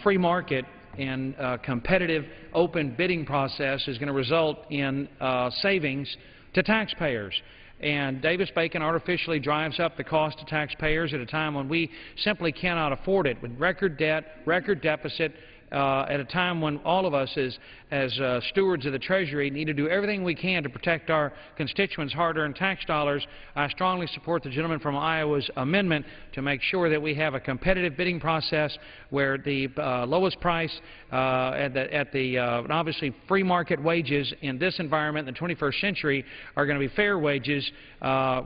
free market and competitive open bidding process is going to result in savings to taxpayers. And Davis-Bacon artificially drives up the cost to taxpayers at a time when we simply cannot afford it, with record debt, record deficit, at a time when all of us as stewards of the Treasury need to do everything we can to protect our constituents' hard-earned tax dollars. I strongly support the gentleman from Iowa's amendment to make sure that we have a competitive bidding process where the lowest price obviously free market wages in this environment in the 21st century are going to be fair wages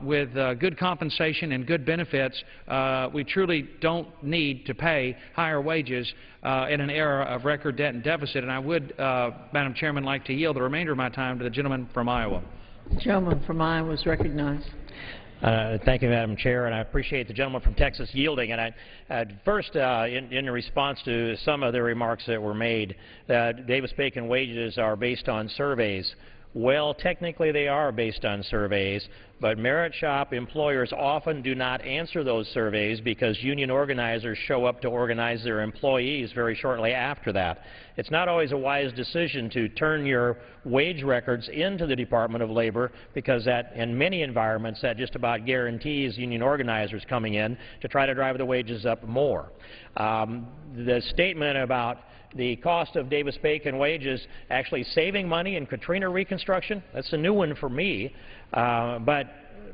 with good compensation and good benefits. We truly don't need to pay higher wages in an era of record debt and deficit. And I would, Madam Chairman, like to yield the remainder of my time to the gentleman from Iowa. The gentleman from Iowa is recognized. Thank you, Madam Chair, and I appreciate the gentleman from Texas yielding. And first, in response to some of the remarks that were made, that Davis-Bacon wages are based on surveys. Well, technically they are based on surveys, but merit shop employers often do not answer those surveys because union organizers show up to organize their employees very shortly after that. It's not always a wise decision to turn your wage records into the Department of Labor, because that, in many environments, that just about guarantees union organizers coming in to try to drive the wages up more. The statement about the cost of Davis-Bacon wages actually saving money in Katrina reconstruction, that's a new one for me, but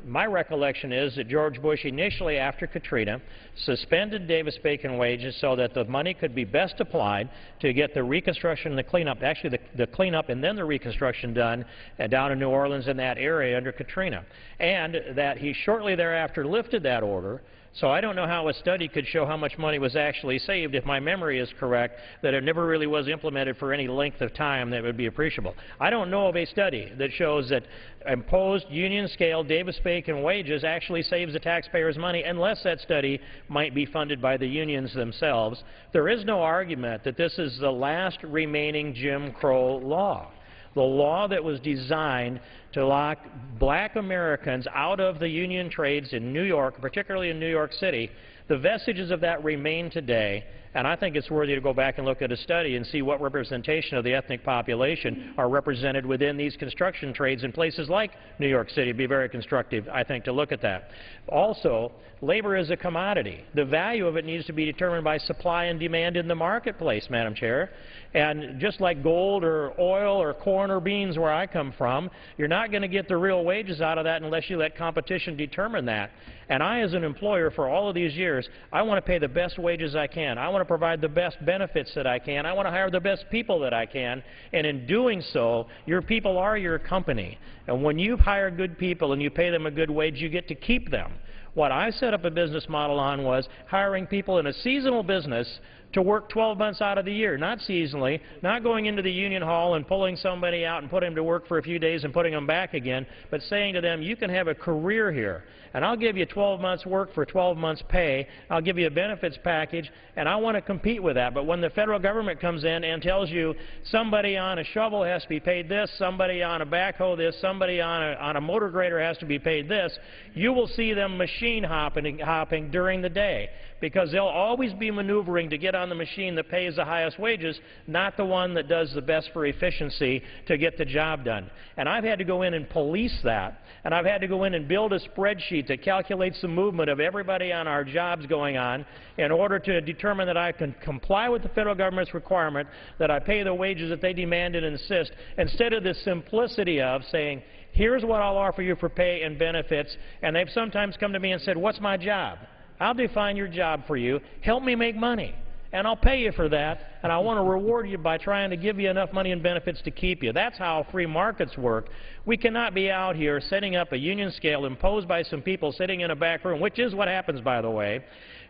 my recollection is that George Bush initially, after Katrina, suspended Davis-Bacon wages so that the money could be best applied to get the reconstruction and the cleanup, actually the cleanup and then the reconstruction done down in New Orleans in that area under Katrina, and that he shortly thereafter lifted that order. So I don't know how a study could show how much money was actually saved, if my memory is correct, that it never really was implemented for any length of time that would be appreciable. I don't know of a study that shows that imposed union-scale Davis-Bacon wages actually saves the taxpayers money, unless that study might be funded by the unions themselves. There is no argument that this is the last remaining Jim Crow law. The law that was designed to lock black Americans out of the union trades in New York, particularly in New York City, the vestiges of that remain today, and I think it's worthy to go back and look at a study and see what representation of the ethnic population are represented within these construction trades in places like New York City. It would be very constructive, I think, to look at that. Also, labor is a commodity. The value of it needs to be determined by supply and demand in the marketplace, Madam Chair. And just like gold or oil or corn or beans where I come from, you're not going to get the real wages out of that unless you let competition determine that. And I, as an employer for all of these years, I want to pay the best wages I can. I want to provide the best benefits that I can. I want to hire the best people that I can. And in doing so, your people are your company. And when you hire good people and you pay them a good wage, you get to keep them. What I set up a business model on was hiring people in a seasonal business to work 12 months out of the year, not seasonally, not going into the union hall and pulling somebody out and putting them to work for a few days and putting them back again, but saying to them, you can have a career here, and I'll give you 12 months work for 12 months pay, I'll give you a benefits package, and I want to compete with that. But when the federal government comes in and tells you somebody on a shovel has to be paid this, somebody on a backhoe this, somebody on a motor grader has to be paid this, you will see them machine hopping during the day, because they'll always be maneuvering to get on the machine that pays the highest wages, not the one that does the best for efficiency to get the job done. And I've had to go in and police that, and I've had to go in and build a spreadsheet that calculates the movement of everybody on our jobs going on in order to determine that I can comply with the federal government's requirement that I pay the wages that they demand and insist, instead of the simplicity of saying, here's what I'll offer you for pay and benefits. And they've sometimes come to me and said, what's my job? I'll define your job for you. Help me make money, and I'll pay you for that, and I want to reward you by trying to give you enough money and benefits to keep you. That's how free markets work. We cannot be out here setting up a union scale imposed by some people sitting in a back room, which is what happens, by the way,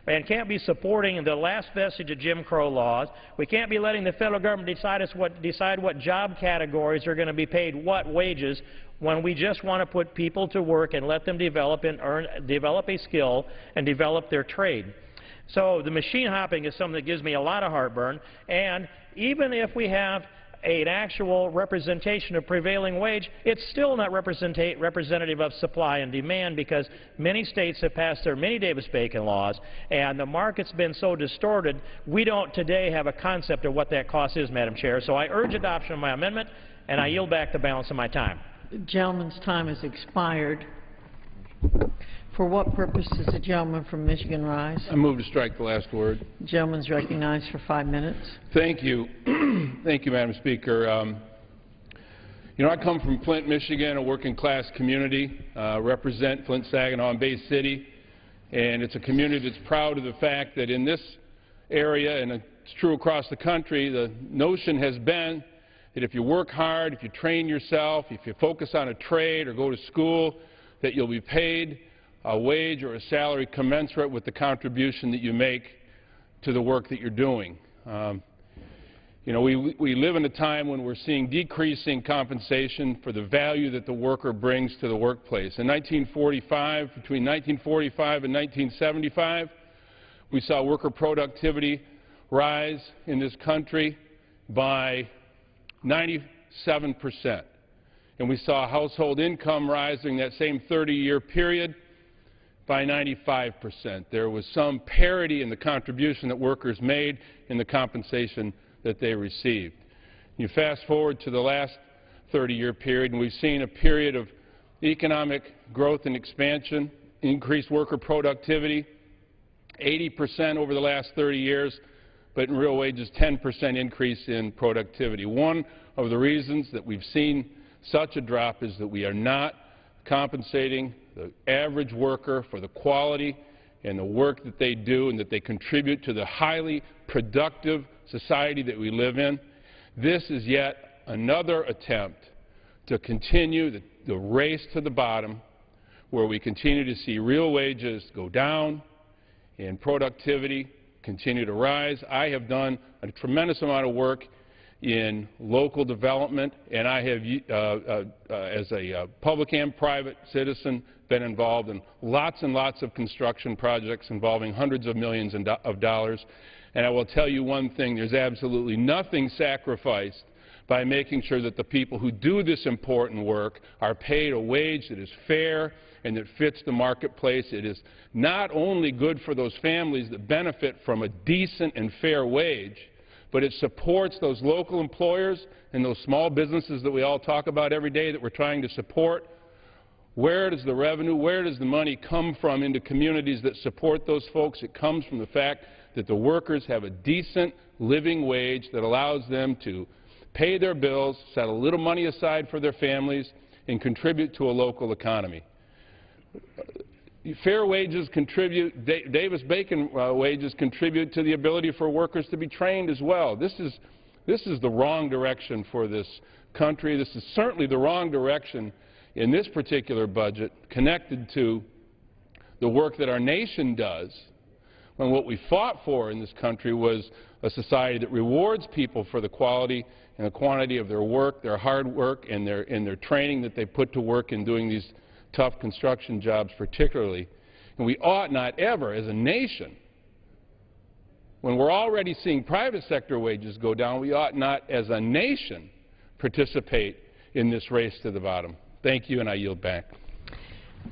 and can't be supporting the last vestige of Jim Crow laws. We can't be letting the federal government decide what job categories are going to be paid what wages, when we just want to put people to work and let them develop a skill and develop their trade. So the machine hopping is something that gives me a lot of heartburn, and even if we have an actual representation of prevailing wage, it's still not representative of supply and demand, because many states have passed their mini Davis-Bacon laws, and the market's been so distorted, we don't today have a concept of what that cost is, Madam Chair. So I urge adoption of my amendment, and I yield back the balance of my time. The gentleman's time has expired. For what purpose does the gentleman from Michigan rise? I move to strike the last word. The gentleman's recognized for 5 minutes. Thank you. Thank you, Madam Speaker. You know, I come from Flint, Michigan, a working-class community, represent Flint, Saginaw, and Bay City, and it's a community that's proud of the fact that in this area, and it's true across the country, the notion has been that if you work hard, if you train yourself, if you focus on a trade or go to school, that you'll be paid a wage or a salary commensurate with the contribution that you make to the work that you're doing. You know, we live in a time when we're seeing decreasing compensation for the value that the worker brings to the workplace. In 1945, between 1945 and 1975, we saw worker productivity rise in this country by 97%. And we saw household income rise during that same 30-year period by 95%. There was some parity in the contribution that workers made in the compensation that they received. You fast forward to the last 30-year period, and we've seen a period of economic growth and expansion, increased worker productivity, 80% over the last 30 years, but in real wages, 10% increase in productivity. One of the reasons that we've seen such a drop is that we are not compensating the average worker for the quality and the work that they do and that they contribute to the highly productive society that we live in. This is yet another attempt to continue the race to the bottom, where we continue to see real wages go down and productivity continue to rise. I have done a tremendous amount of work in local development, and I have, as a public and private citizen, been involved in lots and lots of construction projects involving hundreds of millions of dollars. And I will tell you one thing, there's absolutely nothing sacrificed by making sure that the people who do this important work are paid a wage that is fair and that fits the marketplace. It is not only good for those families that benefit from a decent and fair wage, but it supports those local employers and those small businesses that we all talk about every day that we're trying to support. Where does the revenue, where does the money come from into communities that support those folks? It comes from the fact that the workers have a decent living wage that allows them to pay their bills, set a little money aside for their families, and contribute to a local economy. Fair wages contribute, Davis-Bacon wages contribute to the ability for workers to be trained as well. This is the wrong direction for this country. This is certainly the wrong direction in this particular budget, connected to the work that our nation does, when what we fought for in this country was a society that rewards people for the quality and the quantity of their work, their hard work, and their training that they put to work in doing these tough construction jobs particularly. And we ought not ever, as a nation, when we're already seeing private sector wages go down, we ought not, as a nation, participate in this race to the bottom. Thank you, and I yield back.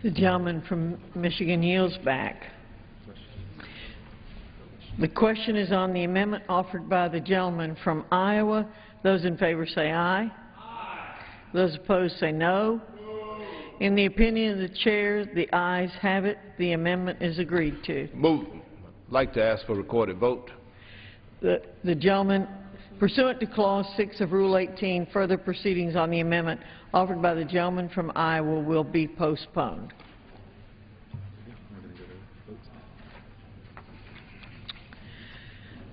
The gentleman from Michigan yields back. The question is on the amendment offered by the gentleman from Iowa. Those in favor say aye. Aye. Those opposed say no. In the opinion of the chair, the ayes have it. The amendment is agreed to. Like to ask for recorded vote. The gentleman, pursuant to Clause 6 of Rule 18, further proceedings on the amendment offered by the gentleman from Iowa will be postponed.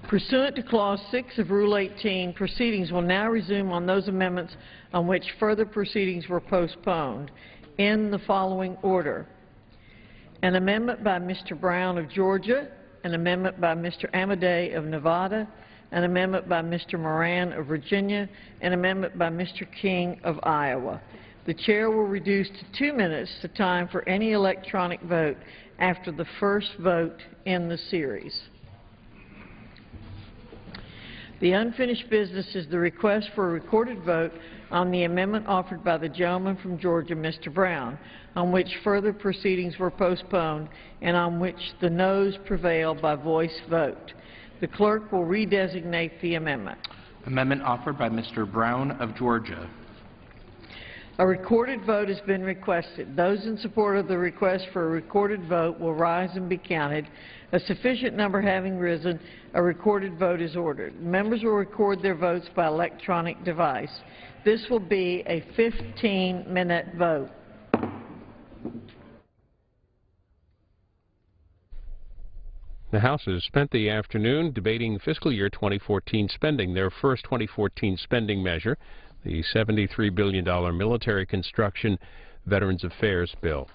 Pursuant to Clause 6 of Rule 18, proceedings will now resume on those amendments on which further proceedings were postponed in the following order: an amendment by Mr. Brown of Georgia, an amendment by Mr. Amadei of Nevada, an amendment by Mr. Moran of Virginia, an amendment by Mr. King of Iowa. The chair will reduce to 2 minutes the time for any electronic vote after the first vote in the series. The unfinished business is the request for a recorded vote on the amendment offered by the gentleman from Georgia, Mr. Brown, on which further proceedings were postponed and on which the noes prevailed by voice vote. The clerk will redesignate the amendment. Amendment offered by Mr. Brown of Georgia. A recorded vote has been requested. Those in support of the request for a recorded vote will rise and be counted. A sufficient number having risen, a recorded vote is ordered. Members will record their votes by electronic device. This will be a 15-minute vote. The House has spent the afternoon debating fiscal year 2014 spending, their first 2014 spending measure, the $73 billion military construction Veterans Affairs bill.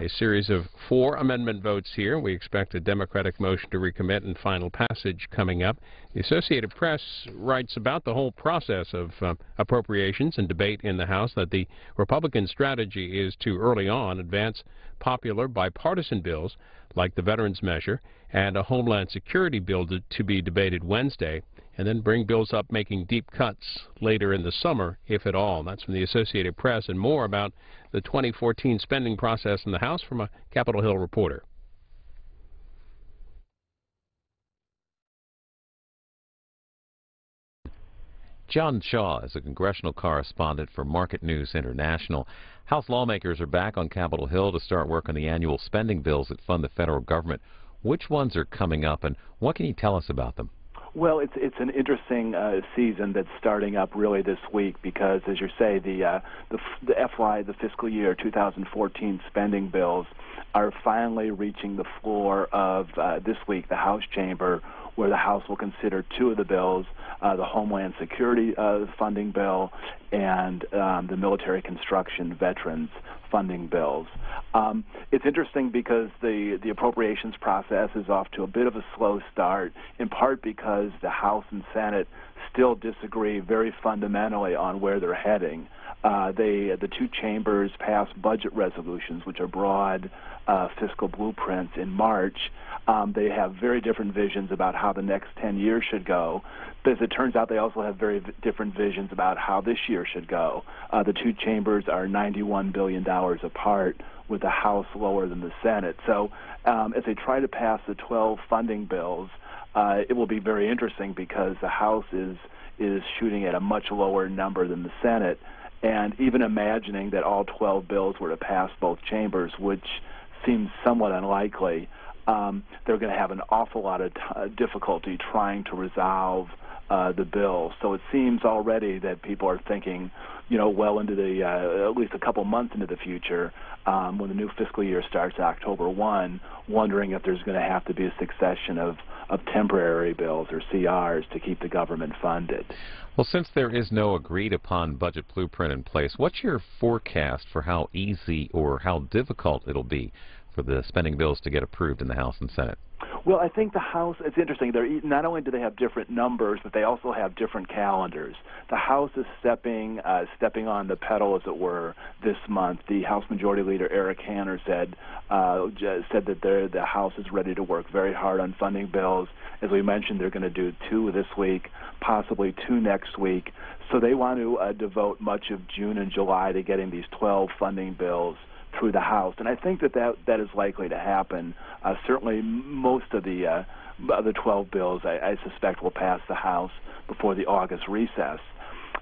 A series of 4 amendment votes here. We expect a Democratic motion to recommit and final passage coming up. The Associated Press writes about the whole process of appropriations and debate in the House that the Republican strategy is to early on advance popular bipartisan bills like the Veterans Measure and a Homeland Security bill to be debated Wednesday, and then bring bills up making deep cuts later in the summer, if at all. That's from the Associated Press, and more about the 2014 spending process in the House from a Capitol Hill reporter. John Shaw is a congressional correspondent for Market News International. House lawmakers are back on Capitol Hill to start work on the annual spending bills that fund the federal government. Which ones are coming up, and what can you tell us about them? Well, it's an interesting season that's starting up really this week because, as you say, the fiscal year 2014 spending bills are finally reaching the floor of this week, the House chamber, where the House will consider 2 of the bills, the Homeland Security funding bill and the military construction veterans funding bills. It's interesting because the appropriations process is off to a bit of a slow start, in part because the House and Senate still disagree very fundamentally on where they're heading. The 2 chambers passed budget resolutions, which are broad fiscal blueprints, in March. They have very different visions about how the next 10 years should go. But as it turns out, they also have very different visions about how this year should go. The 2 chambers are $91 billion apart, with the House lower than the Senate. So as they try to pass the 12 funding bills, it will be very interesting because the House is shooting at a much lower number than the Senate. And even imagining that all 12 bills were to pass both chambers, which seems somewhat unlikely, they're going to have an awful lot of difficulty trying to resolve the bill. So it seems already that people are thinking, well into the at least a couple months into the future, when the new fiscal year starts October 1, wondering if there's going to have to be a succession of temporary bills or CRs to keep the government funded. Well, since there is no agreed-upon budget blueprint in place, what's your forecast for how easy or how difficult it'll be for the spending bills to get approved in the House and Senate? Well, I think the House, it's interesting, not only do they have different numbers, but they also have different calendars. The House is stepping on the pedal, as it were, this month. The House Majority Leader, Eric Hanner, said that the House is ready to work very hard on funding bills. As we mentioned, they're going to do 2 this week, possibly 2 next week. So they want to devote much of June and July to getting these 12 funding bills through the House, and I think that is likely to happen. Certainly, most of the 12 bills, I suspect, will pass the House before the August recess.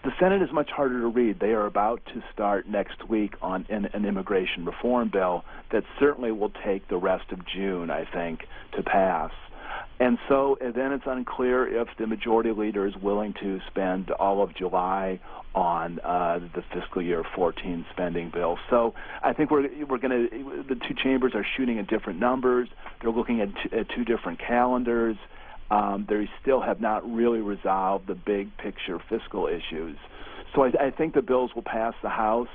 The Senate is much harder to read. They are about to start next week on an immigration reform bill that certainly will take the rest of June, I think, to pass. And so then it's unclear if the Majority Leader is willing to spend all of July on the fiscal year 14 spending bill. So I think we're going to, the 2 chambers are shooting at different numbers. They're looking at 2 different calendars. They still have not really resolved the big picture fiscal issues. So I think the bills will pass the House.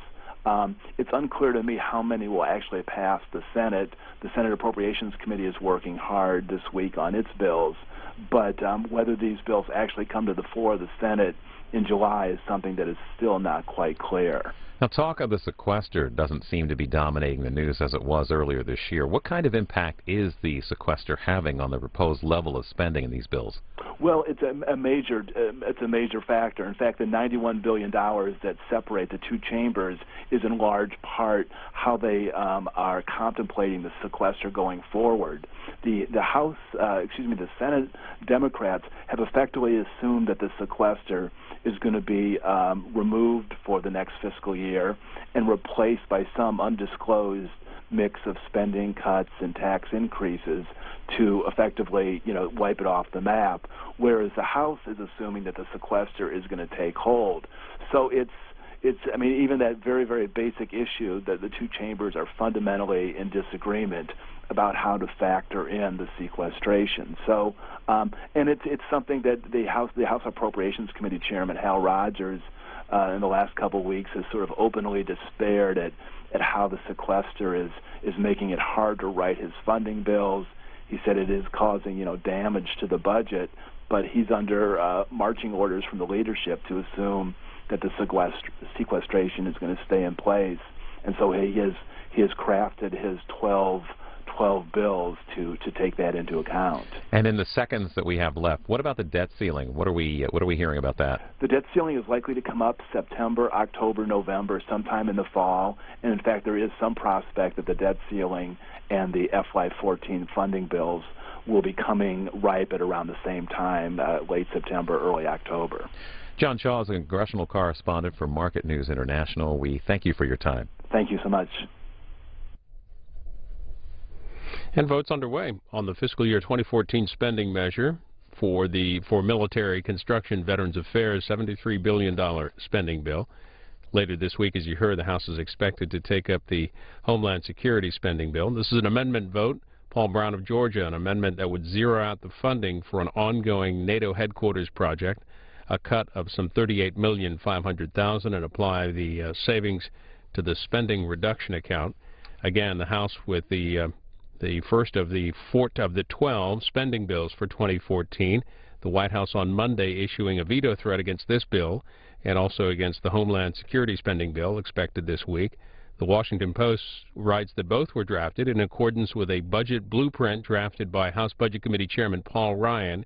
It's unclear to me how many will actually pass the Senate. The Senate Appropriations Committee is working hard this week on its bills, but whether these bills actually come to the floor of the Senate in July is something that is still not quite clear. Now, talk of the sequester doesn't seem to be dominating the news as it was earlier this year. What kind of impact is the sequester having on the proposed level of spending in these bills? Well, it's a major factor. In fact, the $91 billion that separate the two chambers is in large part how they are contemplating the sequester going forward. The Senate Democrats have effectively assumed that the sequester is going to be removed for the next fiscal year and replaced by some undisclosed mix of spending cuts and tax increases to effectively, wipe it off the map, whereas the House is assuming that the sequester is going to take hold. So even that very, very basic issue that the two chambers are fundamentally in disagreement about how to factor in the sequestration. So, and it's something that the House Appropriations Committee Chairman Hal Rogers in the last couple of weeks has sort of openly despaired at how the sequester is making it hard to write his funding bills. He said it is causing, damage to the budget, but he's under marching orders from the leadership to assume that the sequestration is going to stay in place. And so he has crafted his 12 bills to take that into account. And in the seconds that we have left, what about the debt ceiling? What are we hearing about that? The debt ceiling is likely to come up September, October, November, sometime in the fall. And in fact, there is some prospect that the debt ceiling and the FY14 funding bills will be coming ripe at around the same time, late September, early October. John Shaw is a congressional correspondent for Market News International. We thank you for your time. Thank you so much. And votes underway on the fiscal year 2014 spending measure for military construction Veterans Affairs $73 billion spending bill. Later this week, as you heard, the House is expected to take up the Homeland Security spending bill. This is an amendment vote. Paul Brown of Georgia, an amendment that would zero out the funding for an ongoing NATO headquarters project, a cut of some $38,500,000, and apply the savings to the spending reduction account. Again, the House with the first of the 12 spending bills for 2014. The White House on Monday issuing a veto threat against this bill and also against the Homeland Security spending bill expected this week. The Washington Post writes that both were drafted in accordance with a budget blueprint drafted by House Budget Committee Chairman Paul Ryan,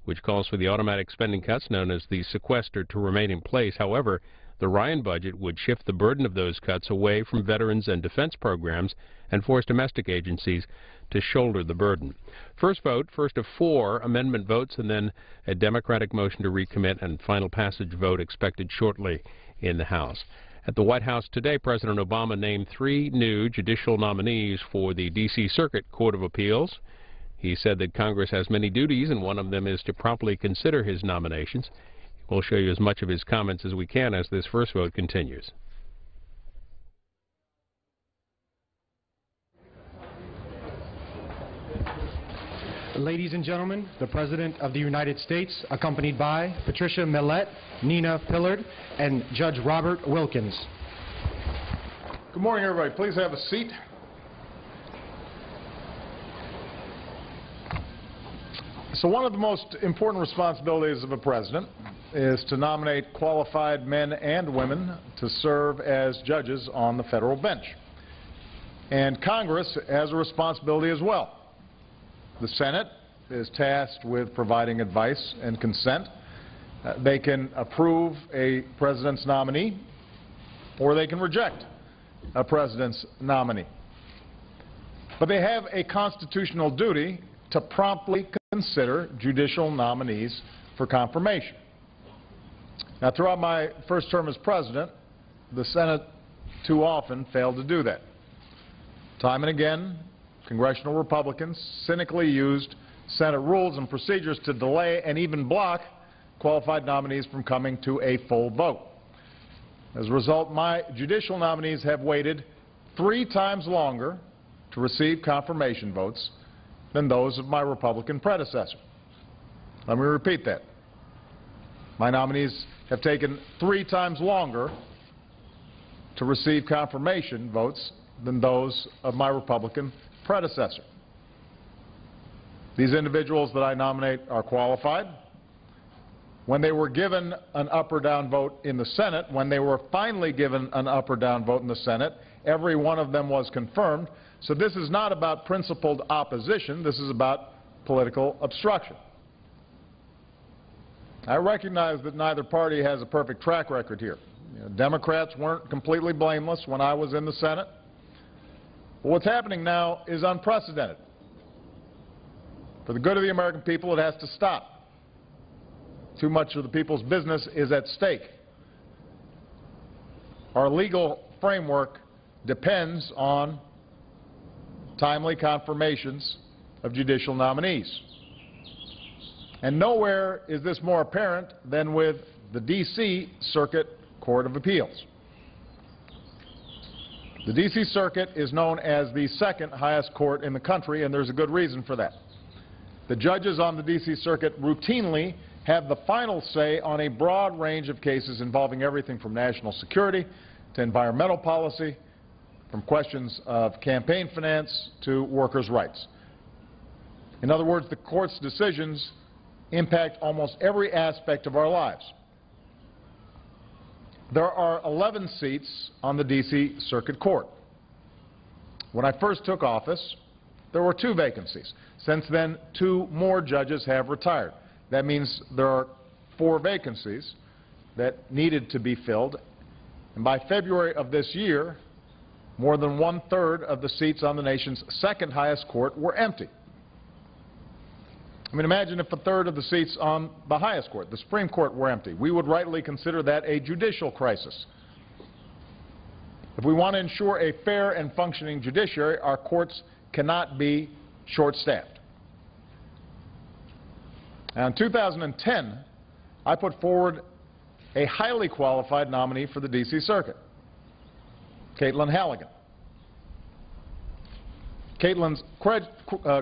which calls for the automatic spending cuts known as the sequester to remain in place. However, the Ryan budget would shift the burden of those cuts away from veterans and defense programs and force domestic agencies to shoulder the burden. First of 4 amendment votes, and then a Democratic motion to recommit and final passage vote expected shortly in the House. At the White House today, President Obama named 3 new judicial nominees for the D.C. Circuit Court of Appeals. He said that Congress has many duties, and one of them is to promptly consider his nominations. We'll show you as much of his comments as we can as this first vote continues. Ladies and gentlemen, the President of the United States, accompanied by Patricia Millett, Nina Pillard, and Judge Robert Wilkins. Good morning, everybody. Please have a seat. So one of the most important responsibilities of a president is to nominate qualified men and women to serve as judges on the federal bench. And Congress has a responsibility as well. The Senate is tasked with providing advice and consent. They can approve a president's nominee, or they can reject a president's nominee. But they have a constitutional duty to promptly consider judicial nominees for confirmation. Now, throughout my first term as president, the Senate too often failed to do that. Time and again, congressional Republicans cynically used Senate rules and procedures to delay and even block qualified nominees from coming to a full vote. As a result, my judicial nominees have waited 3 times longer to receive confirmation votes than those of my Republican predecessor. Let me repeat that. My nominees have taken 3 times longer to receive confirmation votes than those of my Republican predecessor. These individuals that I nominate are qualified. when they were given an up or down vote in the Senate, when they were finally given an up or down vote in the Senate, every one of them was confirmed. So this is not about principled opposition. This is about political obstruction. I recognize that neither party has a perfect track record here. Democrats weren't completely blameless when I was in the Senate. But what's happening now is unprecedented. For the good of the American people, it has to stop. Too much of the people's business is at stake. Our legal framework depends on timely confirmations of judicial nominees. And nowhere is this more apparent than with the D.C. Circuit Court of Appeals. The D.C. Circuit is known as the second highest court in the country, and there's a good reason for that. The judges on the D.C. Circuit routinely have the final say on a broad range of cases involving everything from national security to environmental policy, from questions of campaign finance to workers' rights. In other words, the court's decisions impact almost every aspect of our lives. There are 11 seats on the D.C. Circuit Court. When I first took office, there were 2 vacancies. Since then, 2 more judges have retired. That means there are 4 vacancies that needed to be filled. And by February of this year, more than 1/3 of the seats on the nation's second highest court were empty. I mean, imagine if 1/3 of the seats on the highest court, the Supreme Court, were empty. We would rightly consider that a judicial crisis. If we want to ensure a fair and functioning judiciary, our courts cannot be short-staffed. Now, in 2010, I put forward a highly qualified nominee for the D.C. Circuit, Caitlin Halligan. Caitlin's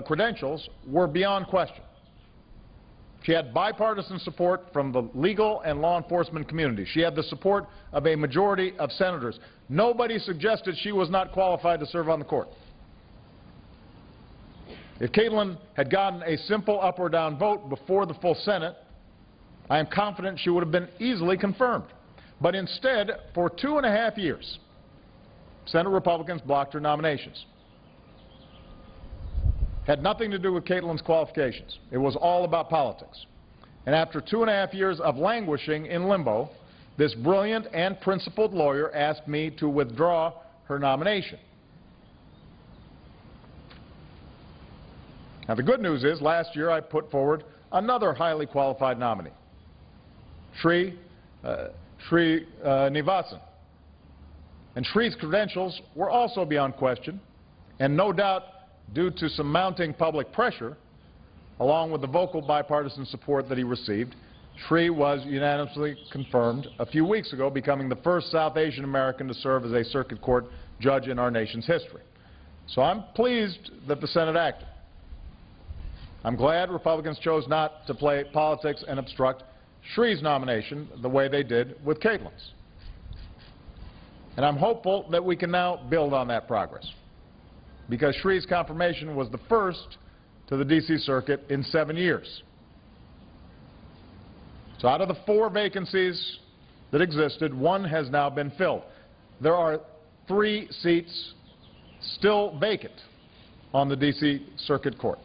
credentials were beyond question. She had bipartisan support from the legal and law enforcement community. She had the support of a majority of senators. Nobody suggested she was not qualified to serve on the court. If Caitlin had gotten a simple up or down vote before the full Senate, I am confident she would have been easily confirmed. But instead, for 2.5 years, Senate Republicans blocked her nominations. Had nothing to do with Caitlin's qualifications. It was all about politics. And after 2.5 years of languishing in limbo, this brilliant and principled lawyer asked me to withdraw her nomination. Now, the good news is, last year I put forward another highly qualified nominee, Sri Nivasan. And Sri's credentials were also beyond question, and no doubt due to some mounting public pressure, along with the vocal bipartisan support that he received, Sri was unanimously confirmed a few weeks ago, becoming the first South Asian American to serve as a circuit court judge in our nation's history. So I'm pleased that the Senate acted. I'm glad Republicans chose not to play politics and obstruct Sri's nomination the way they did with Caitlin's. And I'm hopeful that we can now build on that progress, because Sri's confirmation was the first to the D.C. Circuit in 7 years. So out of the 4 vacancies that existed, 1 has now been filled. There are 3 seats still vacant on the D.C. Circuit Court.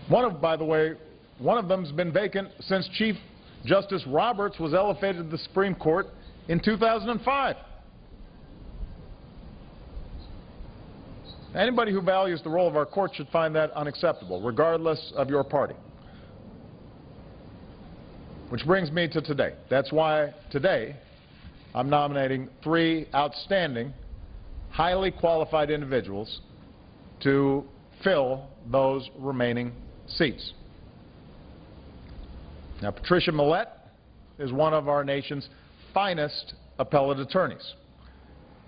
By the way, one of them has been vacant since Chief Justice Roberts was elevated to the Supreme Court in 2005. Anybody who values the role of our court should find that unacceptable, regardless of your party. Which brings me to today. That's why today I'm nominating 3 outstanding, highly qualified individuals to fill those remaining seats. Now, Patricia Millett is one of our nation's finest appellate attorneys,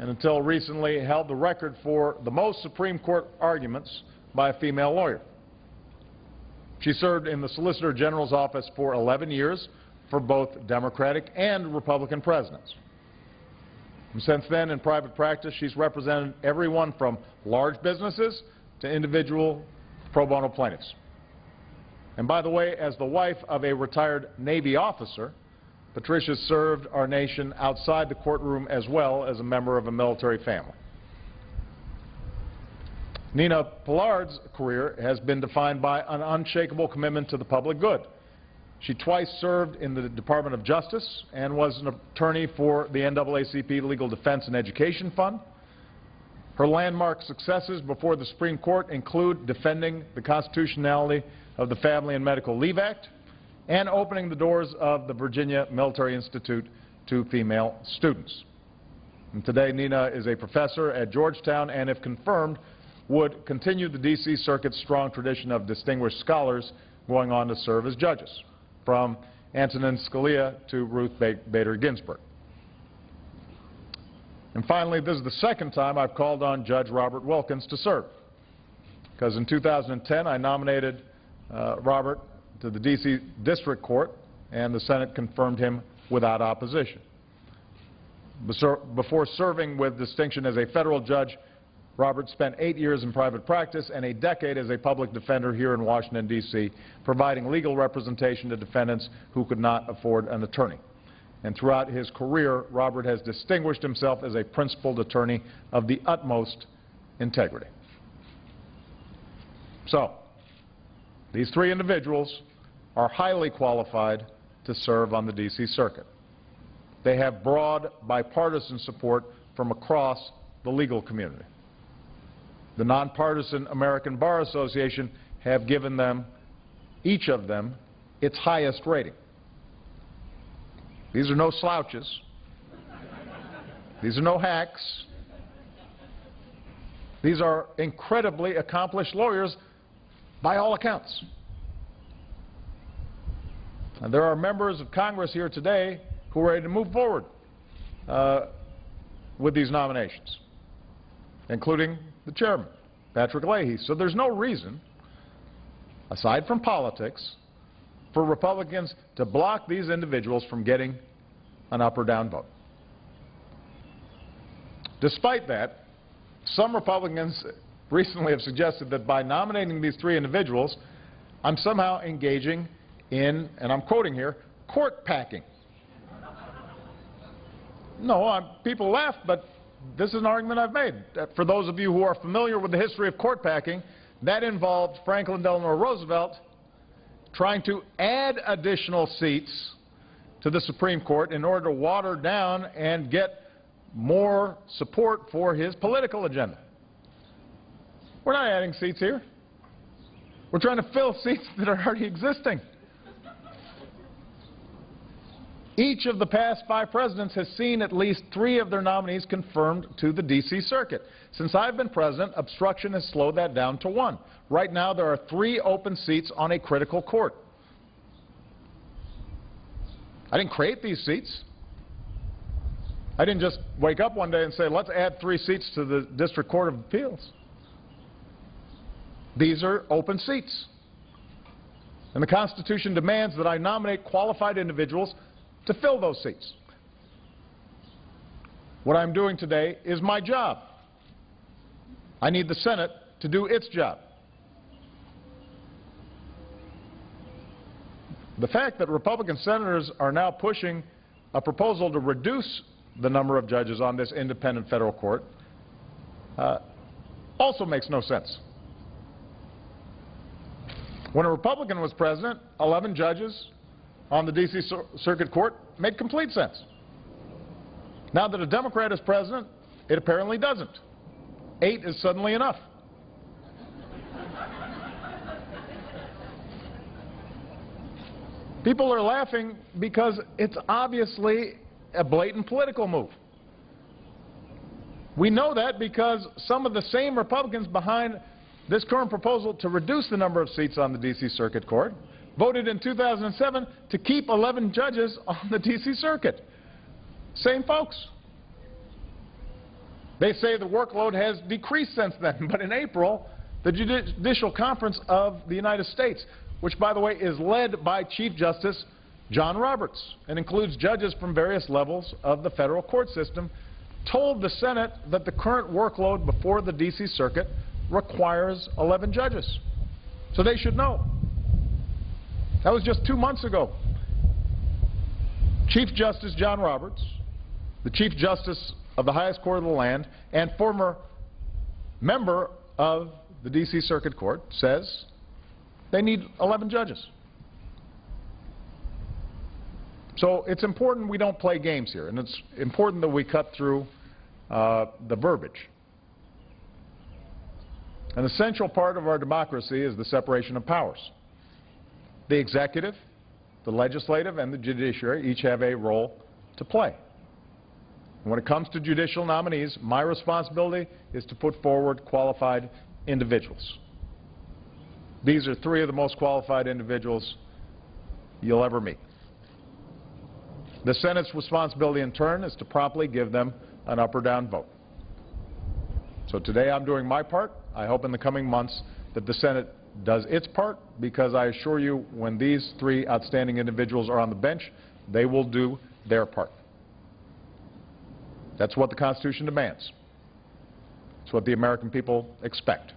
and until recently held the record for the most Supreme Court arguments by a female lawyer. She served in the Solicitor General's office for 11 years for both Democratic and Republican presidents. And since then, in private practice, she's represented everyone from large businesses to individual pro bono plaintiffs. And by the way, as the wife of a retired Navy officer, Patricia served our nation outside the courtroom as well as a member of a military family. Nina Pillard's career has been defined by an unshakable commitment to the public good. She twice served in the Department of Justice and was an attorney for the NAACP Legal Defense and Education Fund. Her landmark successes before the Supreme Court include defending the constitutionality of the Family and Medical Leave Act and opening the doors of the Virginia Military Institute to female students. And today, Nina is a professor at Georgetown and, if confirmed, would continue the D.C. Circuit's strong tradition of distinguished scholars going on to serve as judges, from Antonin Scalia to Ruth Bader Ginsburg. And finally, this is the second time I've called on Judge Robert Wilkins to serve, because in 2010 I nominated Robert to the D.C. District Court, and the Senate confirmed him without opposition. Before serving with distinction as a federal judge, Robert spent 8 years in private practice and a decade as a public defender here in Washington, D.C., providing legal representation to defendants who could not afford an attorney. And throughout his career, Robert has distinguished himself as a principled attorney of the utmost integrity. So, these three individuals are highly qualified to serve on the D.C. Circuit. They have broad bipartisan support from across the legal community. The nonpartisan American Bar Association have given them, each of them, its highest rating. These are no slouches. These are no hacks. These are incredibly accomplished lawyers by all accounts. And there are members of Congress here today who are ready to move forward with these nominations, including the chairman, Patrick Leahy. So there's no reason, aside from politics, for Republicans to block these individuals from getting an up or down vote. Despite that, some Republicans recently have suggested that by nominating these three individuals, I'm somehow engaging in, and I'm quoting here, court packing. No, people laugh, but this is an argument I've made. For those of you who are familiar with the history of court packing, that involved Franklin Delano Roosevelt trying to add additional seats to the Supreme Court in order to water down and get more support for his political agenda. We're not adding seats here. We're trying to fill seats that are already existing. Each of the past 5 presidents has seen at least 3 of their nominees confirmed to the D.C. Circuit. Since I've been president, obstruction has slowed that down to 1. Right now, there are 3 open seats on a critical court. I didn't create these seats. I didn't just wake up one day and say, let's add 3 seats to the District Court of Appeals. These are open seats. And the Constitution demands that I nominate qualified individuals to fill those seats. What I'm doing today is my job. I need the Senate to do its job. The fact that Republican senators are now pushing a proposal to reduce the number of judges on this independent federal court also makes no sense. When a Republican was president, 11 judges on the D.C. Circuit Court made complete sense. Now that a Democrat is president, it apparently doesn't. 8 is suddenly enough. People are laughing because it's obviously a blatant political move. We know that because some of the same Republicans behind this current proposal to reduce the number of seats on the D.C. Circuit Court voted in 2007 to keep 11 judges on the D.C. Circuit. Same folks. They say the workload has decreased since then, but in April, the Judicial Conference of the United States, which, by the way, is led by Chief Justice John Roberts and includes judges from various levels of the federal court system, told the Senate that the current workload before the D.C. Circuit requires 11 judges. So they should know. That was just 2 months ago. Chief Justice John Roberts, the Chief Justice of the highest court of the land and former member of the D.C. Circuit Court, says they need 11 judges. So it's important we don't play games here, and it's important that we cut through the verbiage. An essential part of our democracy is the separation of powers. The executive, the legislative, and the judiciary each have a role to play. And when it comes to judicial nominees, my responsibility is to put forward qualified individuals. These are 3 of the most qualified individuals you'll ever meet. The Senate's responsibility in turn is to promptly give them an up or down vote. So today I'm doing my part. I hope in the coming months that the Senate does its part, because I assure you when these 3 outstanding individuals are on the bench, they will do their part. That's what the Constitution demands. It's what the American people expect.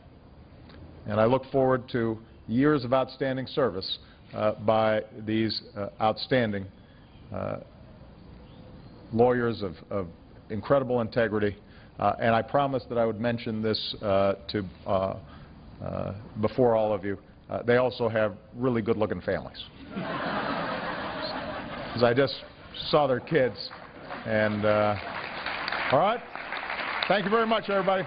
And I look forward to years of outstanding service by these outstanding lawyers of incredible integrity. And I promised that I would mention this before all of you. They also have really good-looking families. Because I just saw their kids. And all right. Thank you very much, everybody.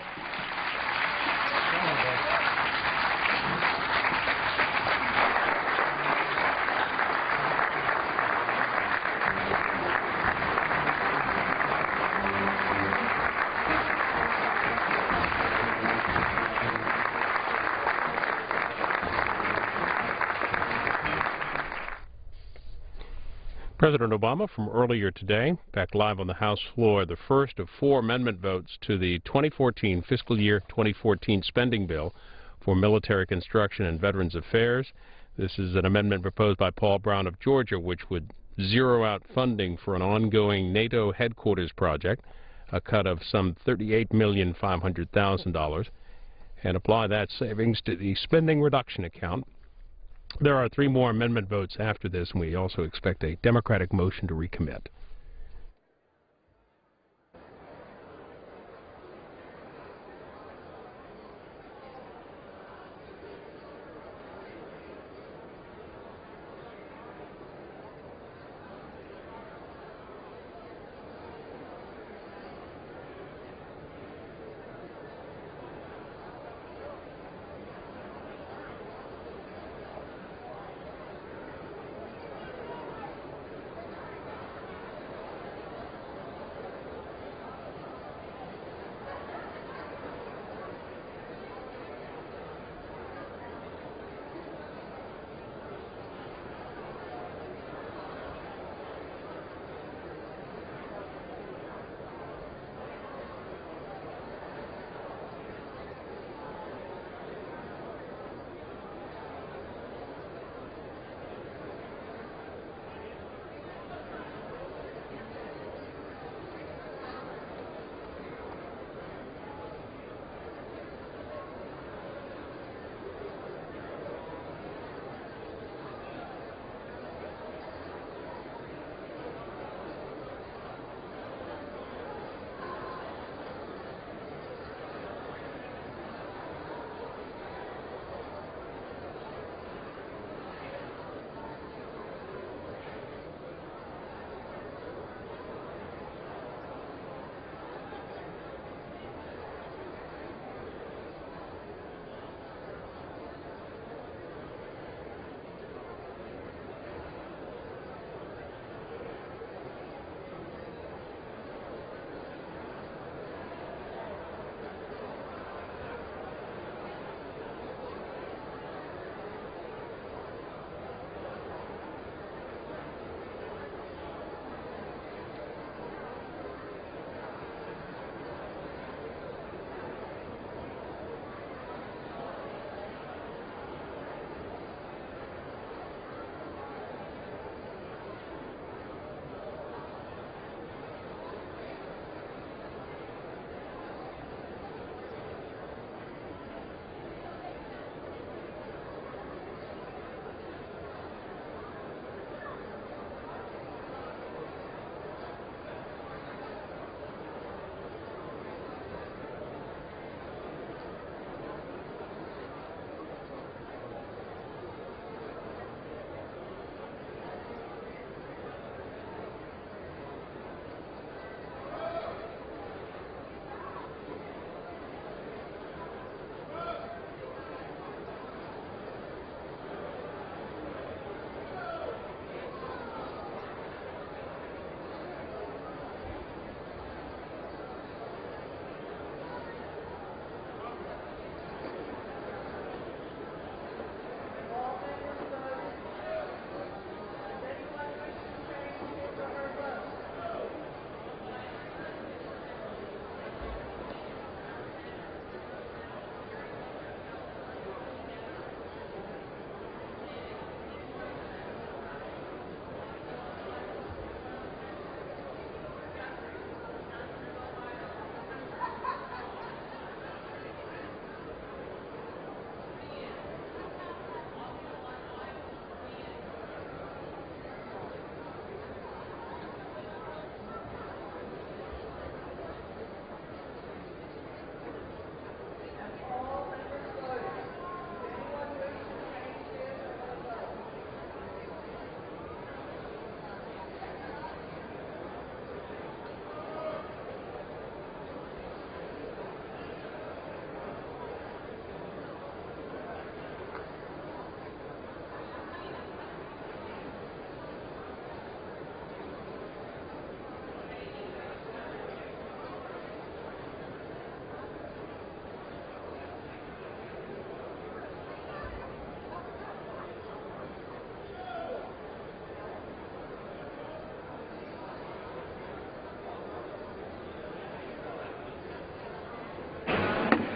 President Obama from earlier today, back live on the House floor, the first of 4 amendment votes to the 2014 fiscal year 2014 spending bill for military construction and Veterans Affairs. This is an amendment proposed by Paul Brown of Georgia, which would zero out funding for an ongoing NATO headquarters project, a cut of some $38,500,000, and apply that savings to the spending reduction account. There are 3 more amendment votes after this, and we also expect a Democratic motion to recommit.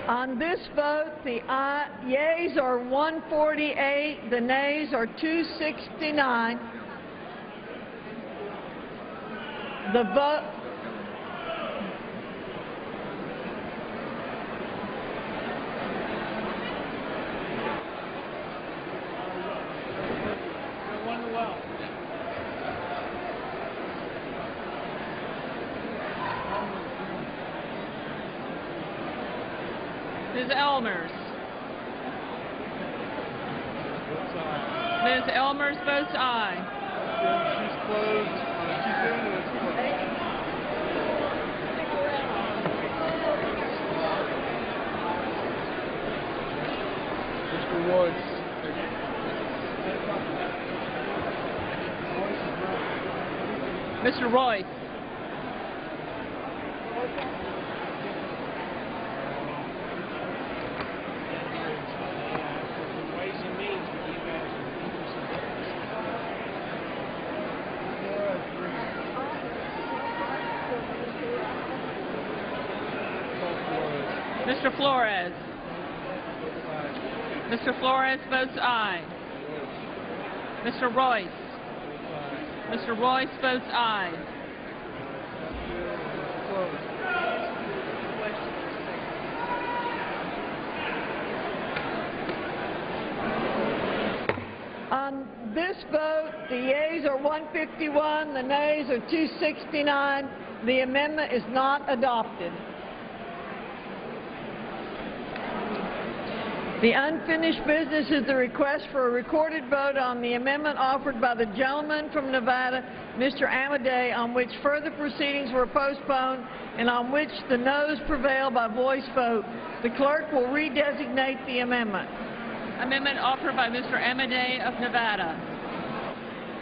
On this vote, the yeas are 148, the nays are 269. The vote... Ms. Elmers. Ms. Elmers votes aye. She's closed. She's doing this. Mr. Woods. Mr. Royce. Mr. Flores. Mr. Flores votes aye. Mr. Royce. Mr. Royce votes aye. On this vote, the yeas are 151, the nays are 269. The amendment is not adopted. The unfinished business is the request for a recorded vote on the amendment offered by the gentleman from Nevada, Mr. Amadei, on which further proceedings were postponed and on which the noes prevail by voice vote. The clerk will redesignate the amendment. Amendment offered by Mr. Amadei of Nevada.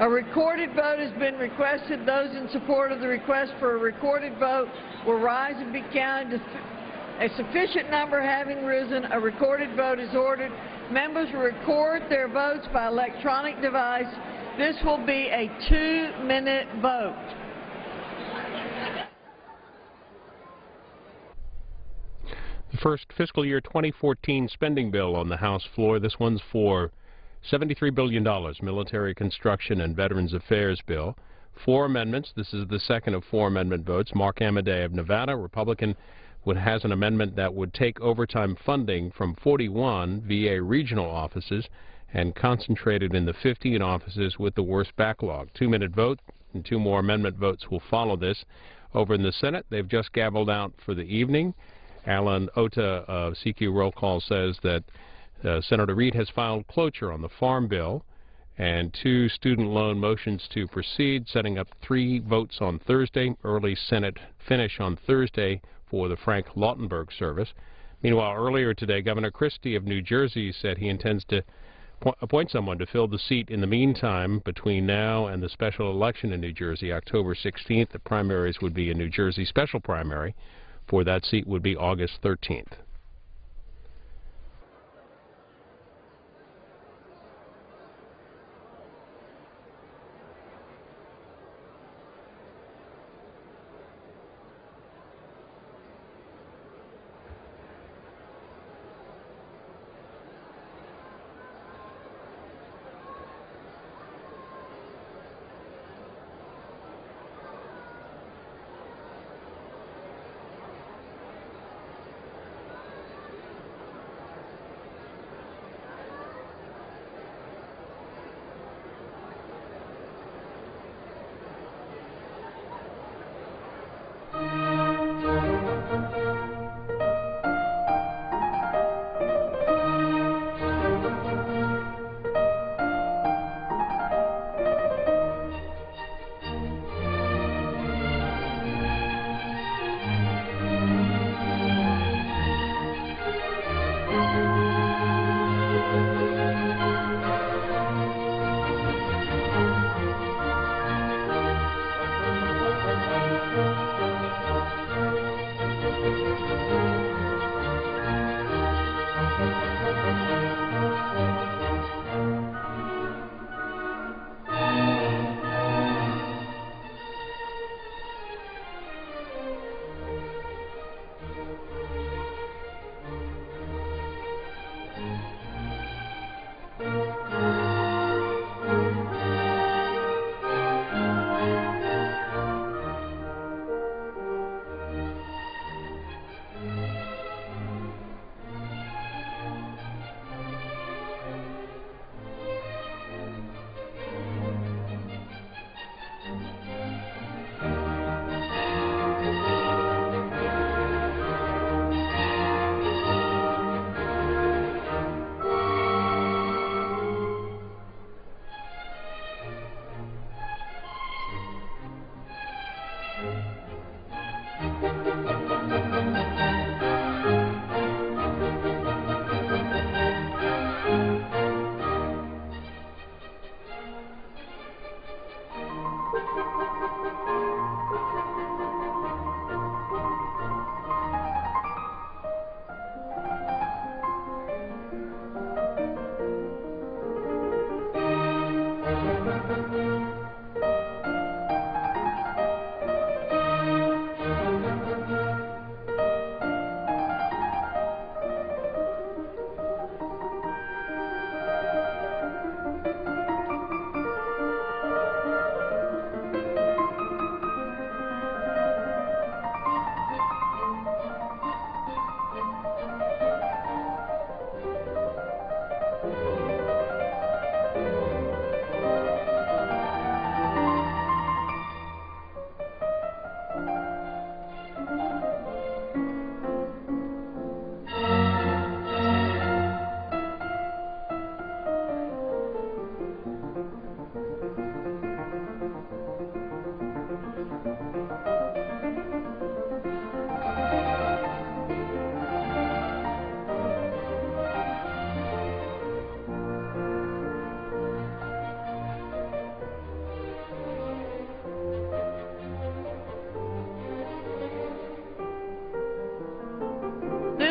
A recorded vote has been requested. Those in support of the request for a recorded vote will rise and be counted. A sufficient number having risen, a recorded vote is ordered. Members will record their votes by electronic device. This will be a 2-minute vote. The first fiscal year 2014 spending bill on the House floor. This one's for $73 billion, military construction and Veterans Affairs bill. 4 amendments. This is the second of 4 amendment votes. Mark Amadei of Nevada, Republican, has an amendment that would take overtime funding from 41 VA regional offices and concentrate it in the 15 offices with the worst backlog. 2-minute vote, and 2 more amendment votes will follow this. Over in the Senate, they've just gavelled out for the evening. Alan Ota of CQ Roll Call says that Senator Reid has filed cloture on the Farm Bill and 2 student loan motions to proceed, setting up 3 votes on Thursday, early Senate finish on Thursday for the Frank Lautenberg service. Meanwhile, earlier today, Governor Christie of New Jersey said he intends to appoint someone to fill the seat in the meantime between now and the special election in New Jersey, October 16th. The primaries would be a New Jersey special primary. For that seat would be August 13th.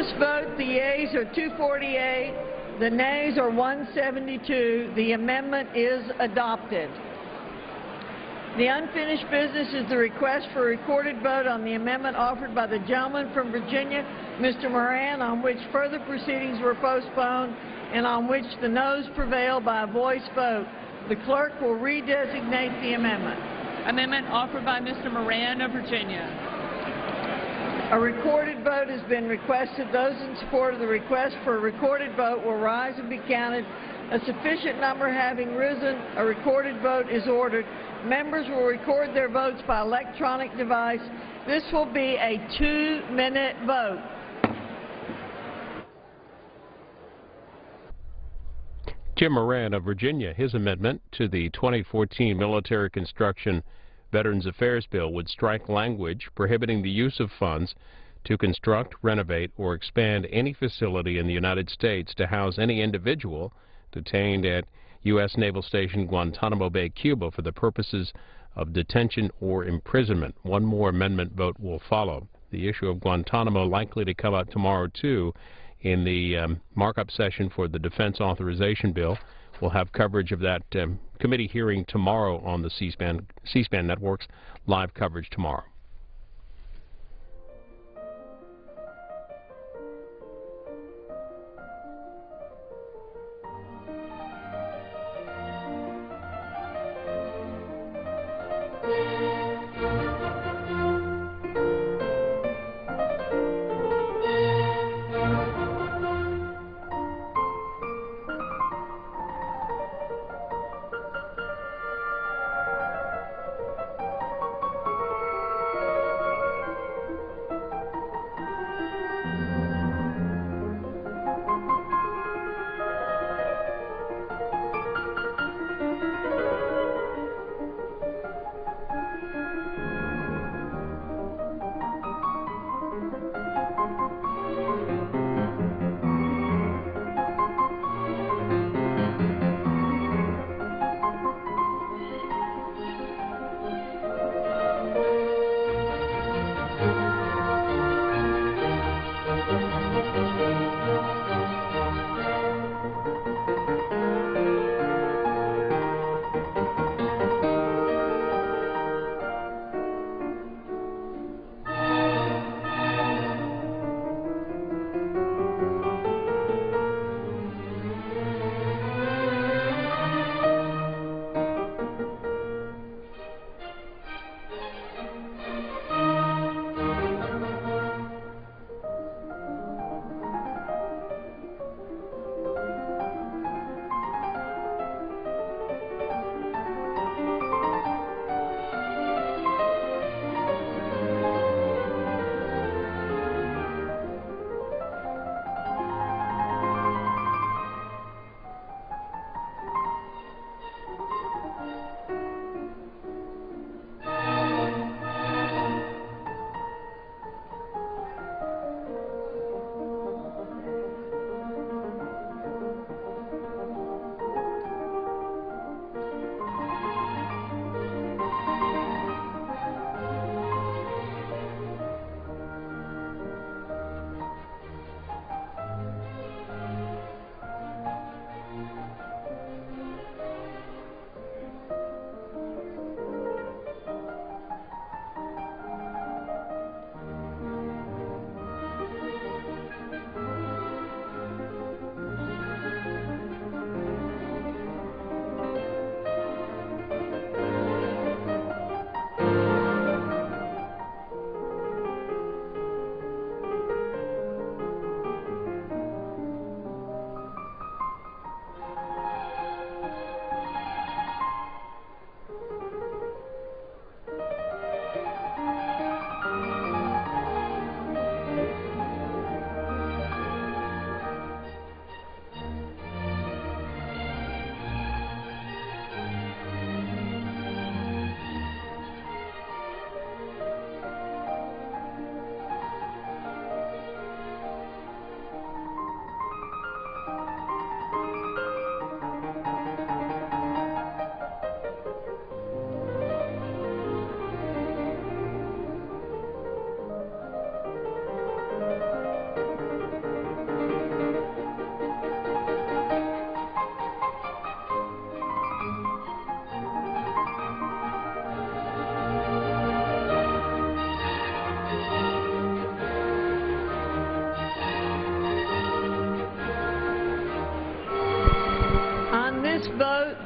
this vote, the yeas are 248, the nays are 172. The amendment is adopted. The unfinished business is the request for a recorded vote on the amendment offered by the gentleman from Virginia, Mr. Moran, on which further proceedings were postponed and on which the noes prevailed by a voice vote. The clerk will redesignate the amendment. Amendment offered by Mr. Moran of Virginia. A recorded vote has been requested. Those in support of the request for a recorded vote will rise and be counted. A sufficient number having risen, a recorded vote is ordered. Members will record their votes by electronic device. This will be a 2-minute vote. Jim Moran of Virginia, his amendment to the 2014 Military Construction Veterans Affairs Bill would strike language prohibiting the use of funds to construct, renovate, or expand any facility in the United States to house any individual detained at U.S. Naval Station Guantanamo Bay, Cuba, for the purposes of detention or imprisonment. One more amendment vote will follow. The issue of Guantanamo likely to come out tomorrow, too, in the markup session for the Defense Authorization Bill. We'll have coverage of that committee hearing tomorrow on the C-SPAN networks, live coverage tomorrow.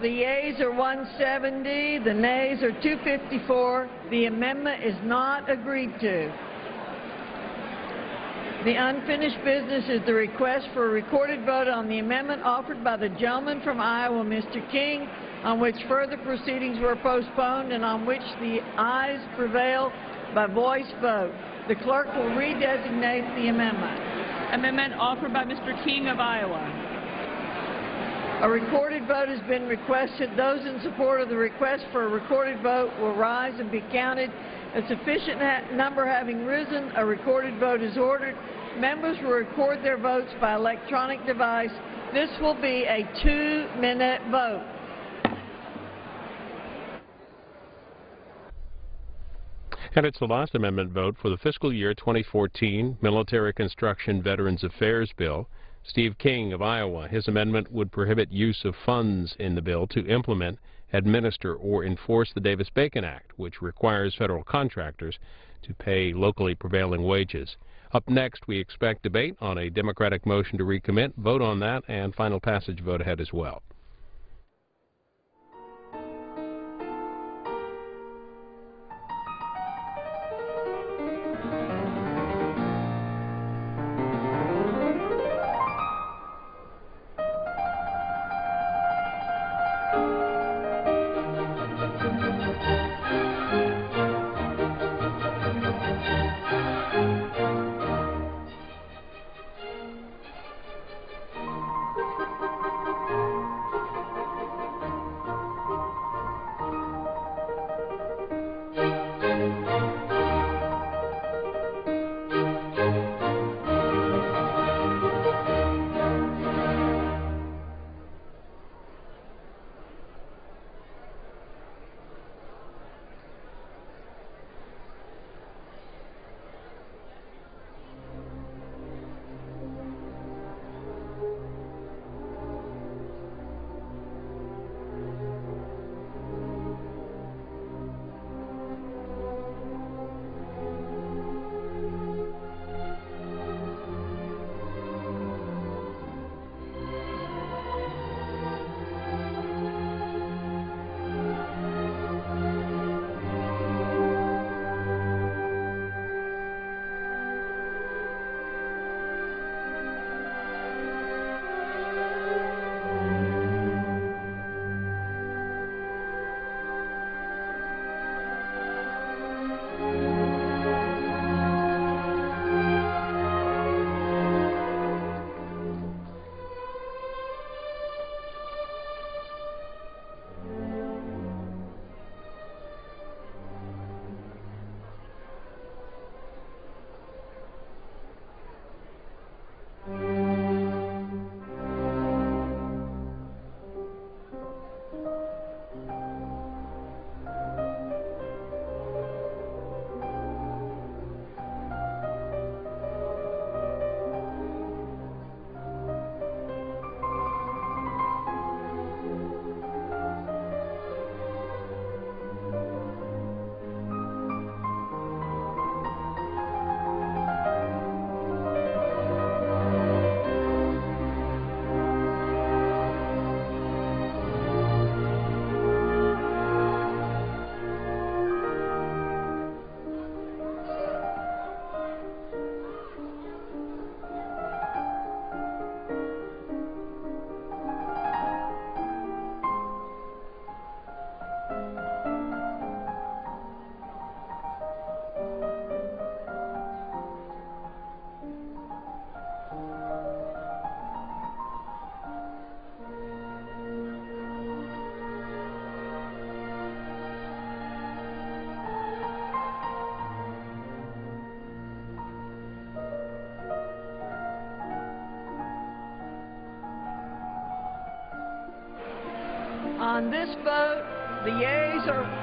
The yeas are 170, the nays are 254. The amendment is not agreed to. The unfinished business is the request for a recorded vote on the amendment offered by the gentleman from Iowa, Mr. King, on which further proceedings were postponed and on which the ayes prevail by voice vote. The clerk will redesignate the amendment. Amendment offered by Mr. King of Iowa. A recorded vote has been requested. Those in support of the request for a recorded vote will rise and be counted. A sufficient number having risen, a recorded vote is ordered. Members will record their votes by electronic device. This will be a 2-minute vote. And it's the last amendment vote for the fiscal year 2014 Military Construction Veterans Affairs Bill. Steve King of Iowa, his amendment would prohibit use of funds in the bill to implement, administer, or enforce the Davis-Bacon Act, which requires federal contractors to pay locally prevailing wages. Up next, we expect debate on a Democratic motion to recommit, vote on that, and final passage vote ahead as well. On this vote, the yeas are...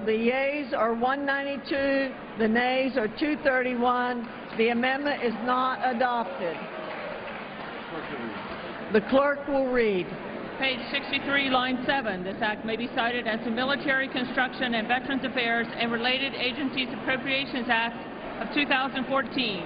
The yeas are 192, the nays are 231. The amendment is not adopted. The clerk will read. Page 63, line 7. This act may be cited as the Military Construction and Veterans Affairs and Related Agencies Appropriations Act of 2014.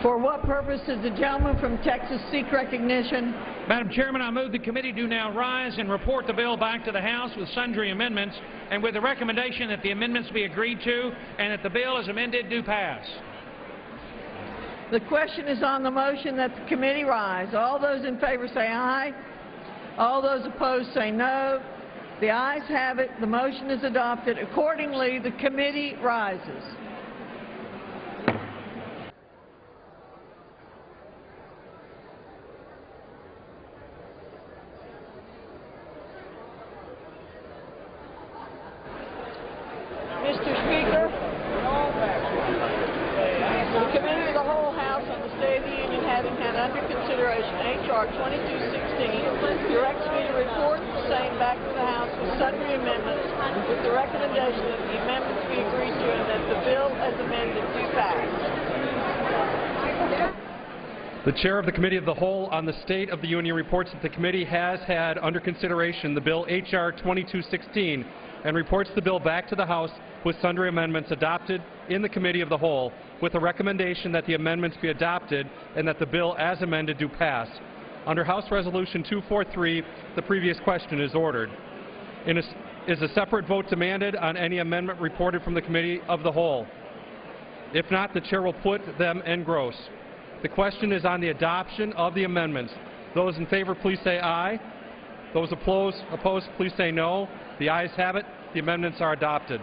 For what purpose does the gentleman from Texas seek recognition? Madam Chairman, I move the committee do now rise and report the bill back to the House with sundry amendments and with the recommendation that the amendments be agreed to and that the bill as amended do pass. The question is on the motion that the committee rise. All those in favor say aye. All those opposed say no. The ayes have it. The motion is adopted. Accordingly, the committee rises. Mr. Speaker, the Committee of the Whole House on the State of the Union, having had under consideration H.R. 2216, directs me to report the same back to the House with sundry amendments, with the recommendation that the amendments be agreed to and that the bill as amended do pass. The Chair of the Committee of the Whole on the State of the Union reports that the committee has had under consideration the bill H.R. 2216 and reports the bill back to the House with sundry amendments adopted in the Committee of the Whole, with a recommendation that the amendments be adopted and that the bill as amended do pass. Under House Resolution 243, the previous question is ordered. Is a separate vote demanded on any amendment reported from the Committee of the Whole? If not, the Chair will put them en gross. The question is on the adoption of the amendments. Those in favor, please say aye. Those opposed, please say no. The ayes have it. The amendments are adopted.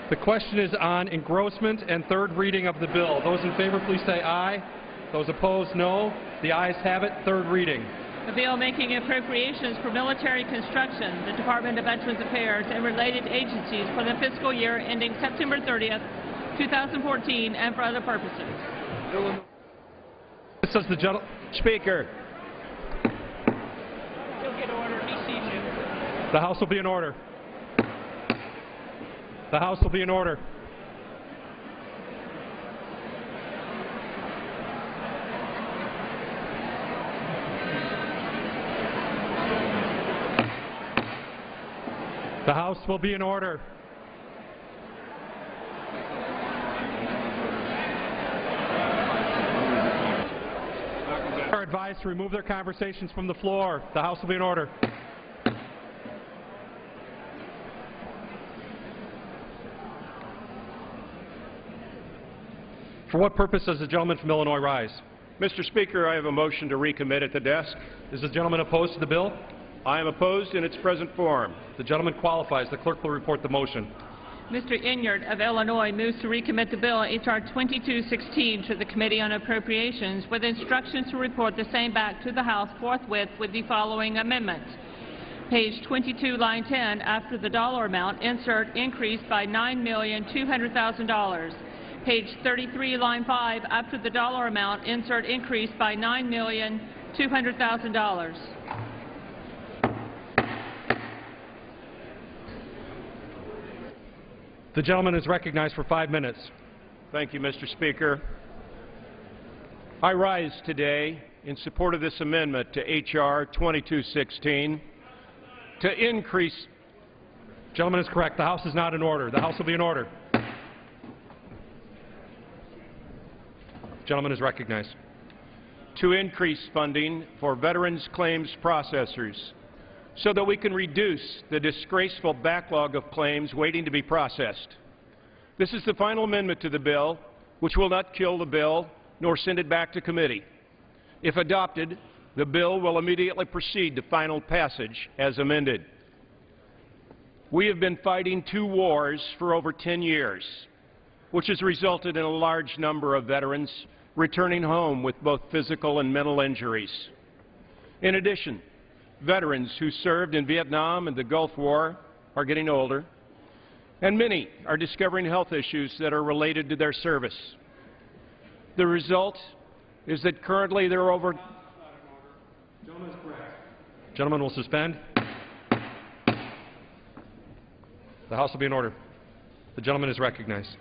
The question is on engrossment and third reading of the bill. Those in favor, please say aye. Those opposed, no. The ayes have it. Third reading. A bill making appropriations for military construction, the Department of Veterans Affairs, and related agencies for the fiscal year ending September 30th, 2014, and for other purposes. This is the Speaker. You'll get order. He sees you. The House will be in order. The House will be in order. The House will be in order. Are advised to remove their conversations from the floor. The House will be in order. For what purpose does the gentleman from Illinois rise? Mr. Speaker, I have a motion to recommit at the desk. Is the gentleman opposed to the bill? I am opposed in its present form. The gentleman qualifies. The clerk will report the motion. Mr. Inyard of Illinois moves to recommit the bill H.R. 2216 to the Committee on Appropriations with instructions to report the same back to the House forthwith with the following amendments. Page 22, line 10, after the dollar amount, insert increase by $9,200,000. Page 33, line 5, after the dollar amount, insert increase by $9,200,000. The gentleman is recognized for 5 minutes. Thank you, Mr. Speaker. I rise today in support of this amendment to H.R. 2216 to increase. Gentleman is correct. The House is not in order. The House will be in order. Gentleman is recognized. To increase funding for veterans claims processors so that we can reduce the disgraceful backlog of claims waiting to be processed. This is the final amendment to the bill, which will not kill the bill nor send it back to committee. If adopted, the bill will immediately proceed to final passage as amended. We have been fighting 2 wars for over 10 years, which has resulted in a large number of veterans returning home with both physical and mental injuries. In addition, veterans who served in Vietnam and the Gulf War are getting older, and many are discovering health issues that are related to their service. The result is that currently there are over Gentleman is correct. Gentleman will suspend. The House will be in order. The gentleman is recognized.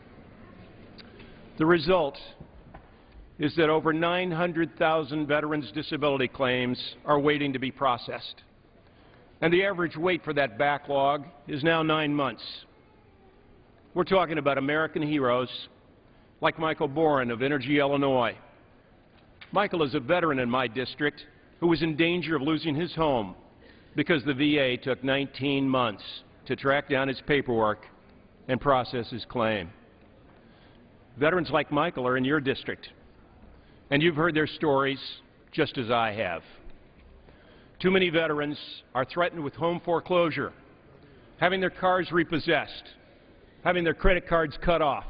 The result is that over 900,000 veterans' disability claims are waiting to be processed. And the average wait for that backlog is now 9 months. We're talking about American heroes like Michael Boren of Energy, Illinois. Michael is a veteran in my district who was in danger of losing his home because the VA took 19 months to track down his paperwork and process his claim. Veterans like Michael are in your district, and you've heard their stories just as I have. Too many veterans are threatened with home foreclosure, having their cars repossessed, having their credit cards cut off,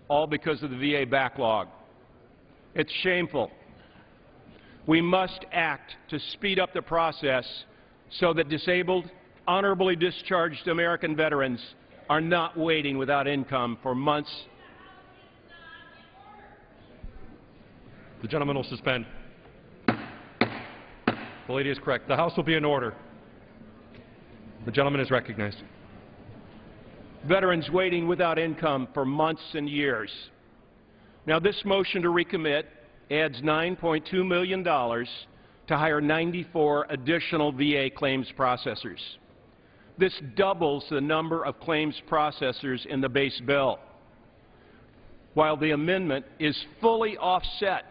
all because of the VA backlog. It's shameful. We must act to speed up the process so that disabled, honorably discharged American veterans are not waiting without income for months. The gentleman will suspend. The lady is correct. The House will be in order. The gentleman is recognized. Veterans waiting without income for months and years. Now, this motion to recommit adds $9.2 million to hire 94 additional VA claims processors. This doubles the number of claims processors in the base bill. While the amendment is fully offset